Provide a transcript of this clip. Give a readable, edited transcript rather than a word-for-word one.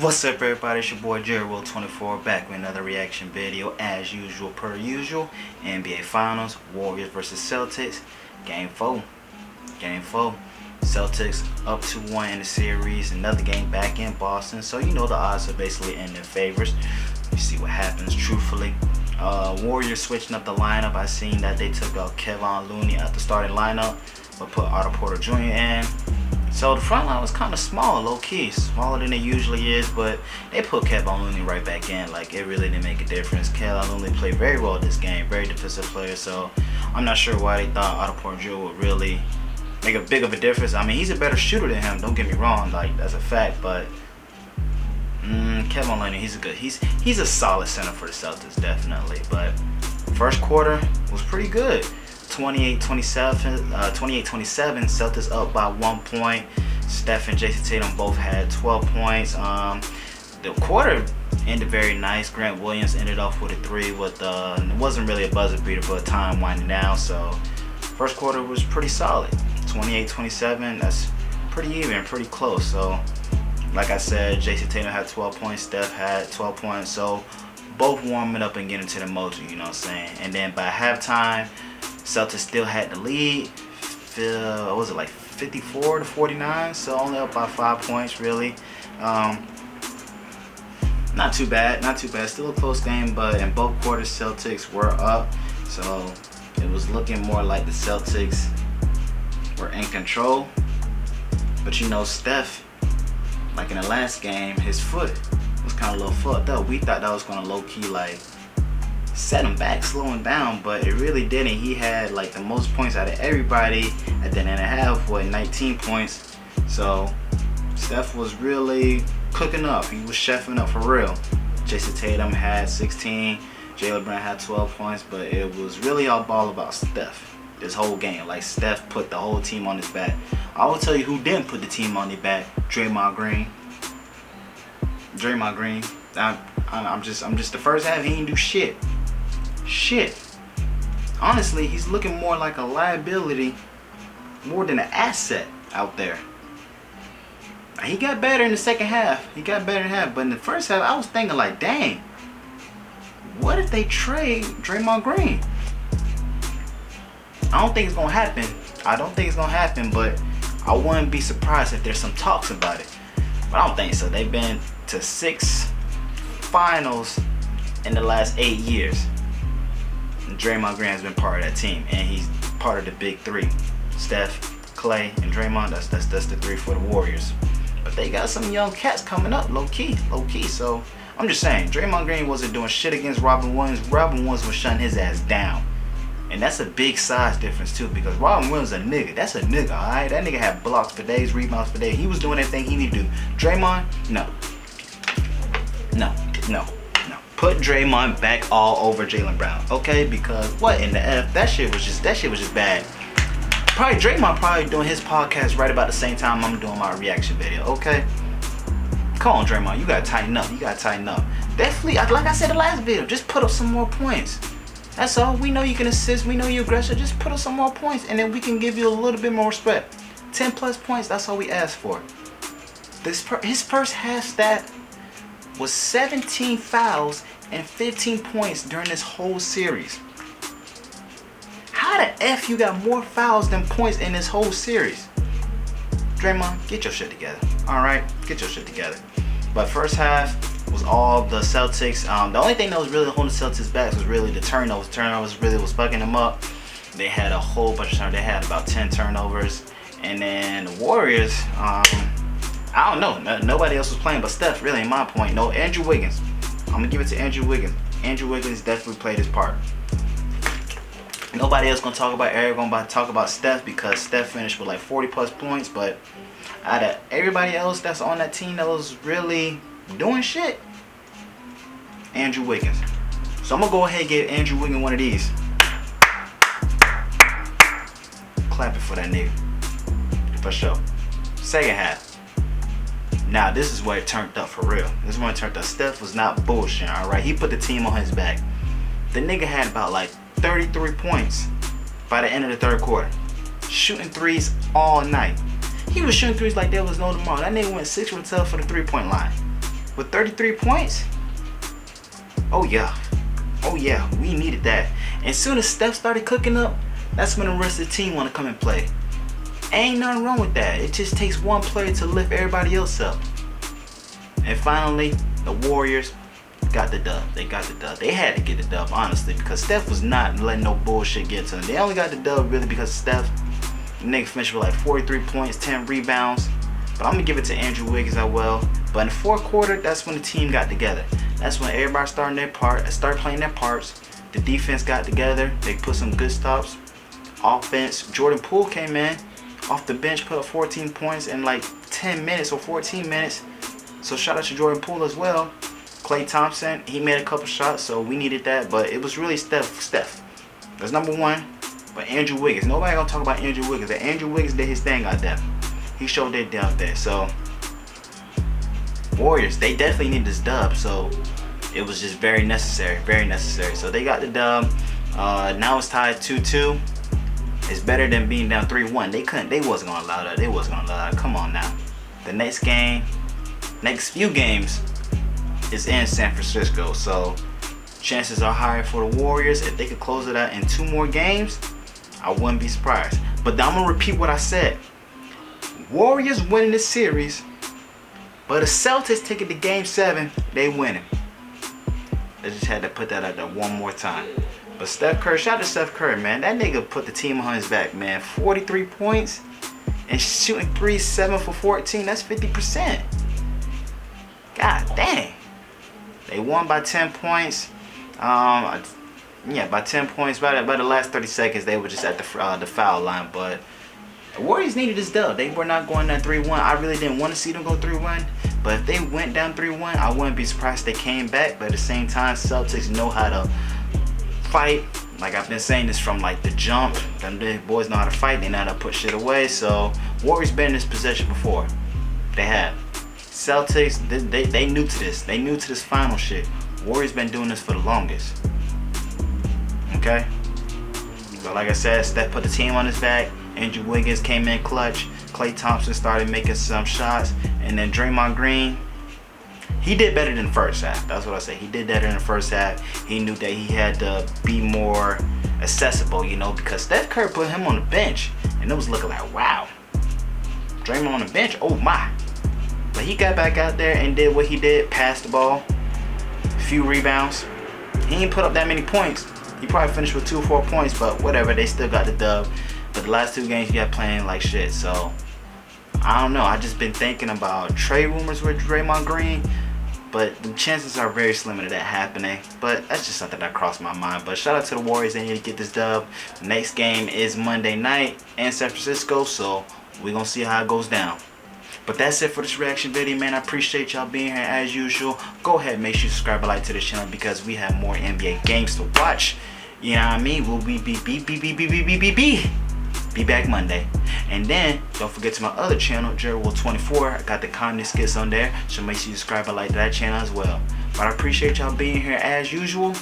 What's up, everybody? It's your boy Jerry Will 24 back with another reaction video as usual per usual. NBA Finals, Warriors versus Celtics, Game 4. Celtics up 2-1 in the series, another game back in Boston, so you know the odds are basically in their favors. You see what happens truthfully. Warriors switching up the lineup. I seen that they took out Kevon Looney out the starting lineup but put Otto Porter Jr. in. So the front line was kind of small, low-key, smaller than it usually is, but they put Kevon Looney right back in. Like, it really didn't make a difference. Kevon Looney played very well this game, very defensive player, so I'm not sure why they thought Otto Porter Jr. would really make a big of a difference. I mean, he's a better shooter than him, don't get me wrong, like, that's a fact, but Kevon Looney, he's a solid center for the Celtics, definitely. But first quarter was pretty good. 28-27, Celtics up by 1 point. Steph and Jason Tatum both had 12 points. The quarter ended very nice. Grant Williams ended off with a 3 with it wasn't really a buzzer beater, but time winding down. So first quarter was pretty solid. 28-27, that's pretty even, pretty close. So like I said, Jason Tatum had 12 points, Steph had 12 points. So both warming up and getting to the mojo, you know what I'm saying? And then by halftime, Celtics still had the lead. What was it, like 54-49? So only up by 5 points, really. Not too bad. Still a close game, but in both quarters, Celtics were up. So it was looking more like the Celtics were in control. But you know, Steph, like in the last game, his foot was kind of a little fucked up. We thought that was going to low-key, like, set him back, slow him down, but it really didn't. He had like the most points out of everybody at the end of the half, 19 points. So Steph was really cooking up. He was chefing up for real. Jason Tatum had 16, Jaylen Brown had 12 points, but it was really all about Steph this whole game. Like, Steph put the whole team on his back. I will tell you who didn't put the team on their back: Draymond Green. I'm just the first half, he didn't do shit. Honestly, he's looking more like a liability more than an asset out there. He got better in the second half. But in the first half, I was thinking like, dang, what if they trade Draymond Green? I don't think it's gonna happen, but I wouldn't be surprised if there's some talks about it. But I don't think so. They've been to 6 finals in the last 8 years. Draymond Green has been part of that team, and he's part of the big three: Steph, Clay, and Draymond. That's the 3 for the Warriors. But they got some young cats coming up, low key. So I'm just saying, Draymond Green wasn't doing shit against Robin Williams. Robin Williams was shutting his ass down, and that's a big size difference too, because Robin Williams is a nigga. That's a nigga, alright? That nigga had blocks for days, rebounds for days. He was doing everything he needed to do. Draymond, no. Put Draymond back all over Jaylen Brown, okay? Because what in the F? That shit was just bad. Probably Draymond doing his podcast right about the same time I'm doing my reaction video, okay? Come on, Draymond, you gotta tighten up. Definitely, like I said in the last video, just put up some more points. That's all. We know you can assist. We know you're aggressive. Just put up some more points, and then we can give you a little bit more respect. 10 plus points. That's all we ask for. His first half stat was 17 fouls and 15 points during this whole series. How the F you got more fouls than points in this whole series? Draymond, get your shit together. Alright? Get your shit together. But first half was all the Celtics. The only thing that was really holding the Celtics back was really the turnovers. Turnovers really was fucking them up. They had a whole bunch of turnovers. They had about 10 turnovers. And then the Warriors, I don't know. Nobody else was playing but Steph, really, in my point. No, Andrew Wiggins. I'm going to give it to Andrew Wiggins. Andrew Wiggins definitely played his part. Nobody else going to talk about Eric. Going to talk about Steph, because Steph finished with like 40 plus points. But out of everybody else that's on that team that was really doing shit, Andrew Wiggins. So I'm going to go ahead and give Andrew Wiggins one of these. Clap it for that nigga. For sure. Second half. Now, this is where it turned up for real. This is when it turned up. Steph was not bullshitting, alright? He put the team on his back. The nigga had about like 33 points by the end of the third quarter. Shooting threes all night. He was shooting threes like there was no tomorrow. That nigga went 6 for 12 for the 3-point line. with 33 points. Oh yeah, we needed that. And as soon as Steph started cooking up, that's when the rest of the team want to come and play. Ain't nothing wrong with that. It just takes one player to lift everybody else up. And finally, the Warriors got the dub. They got the dub. They had to get the dub, honestly, because Steph was not letting no bullshit get to them. They only got the dub really because of Steph. The nigga finished with like 43 points, 10 rebounds. But I'm going to give it to Andrew Wiggins as well. But in the fourth quarter, that's when the team got together. That's when everybody started playing their parts. The defense got together. They put some good stops. Offense. Jordan Poole came in off the bench, put up 14 points in like 10 minutes or 14 minutes. So shout out to Jordan Poole as well. Klay Thompson, he made a couple shots, so we needed that. But it was really Steph. That's number one. But Andrew Wiggins, nobody gonna talk about Andrew Wiggins. That Andrew Wiggins did his thing out there. He showed that down there. So Warriors, they definitely need this dub. So it was just very necessary. So they got the dub. Now it's tied 2-2. It's better than being down 3-1. They wasn't gonna allow that. Come on now. The next few games is in San Francisco. So chances are higher for the Warriors. If they could close it out in 2 more games, I wouldn't be surprised. But I'm gonna repeat what I said. Warriors winning this series, but the Celtics take it to game 7, they winning. I just had to put that out there one more time. But Steph Curry, shout out to Steph Curry, man. That nigga put the team on his back, man. 43 points and shooting 3, 7 for 14. That's 50%. God dang. They won by 10 points. By 10 points. By the last 30 seconds, they were just at the foul line. But the Warriors needed this dub. They were not going down 3-1. I really didn't want to see them go 3-1. But if they went down 3-1, I wouldn't be surprised if they came back. But at the same time, Celtics know how to fight. Like I've been saying this from like the jump. Them boys know how to fight. They know how to put shit away. So Warriors been in this possession before. They have. Celtics, they new to this. They new to this final shit. Warriors been doing this for the longest. Okay? So like I said, Steph put the team on his back. Andrew Wiggins came in clutch. Klay Thompson started making some shots. And then Draymond Green, he did better than the first half. That's what I say. He did better in the first half. He knew that he had to be more accessible, because Steph Curry put him on the bench. And it was looking like, wow. Draymond on the bench? Oh my. But he got back out there and did what he did. Passed the ball. A few rebounds. He didn't put up that many points. He probably finished with 2 or 4 points, but whatever. They still got the dub. But the last 2 games, you got playing like shit. So, I don't know. I just been thinking about trade rumors with Draymond Green. But the chances are very slim of that happening. But that's just something that crossed my mind. But shout out to the Warriors. They need to get this dub. Next game is Monday night in San Francisco. So, we're going to see how it goes down. But that's it for this reaction video, man. I appreciate y'all being here as usual. Go ahead, make sure you subscribe and like to this channel because we have more NBA games to watch. You know what I mean? We'll be back Monday. And then don't forget to my other channel, Jerrywool24. I got the comedy skits on there, so make sure you subscribe and like to that channel as well. But I appreciate y'all being here as usual.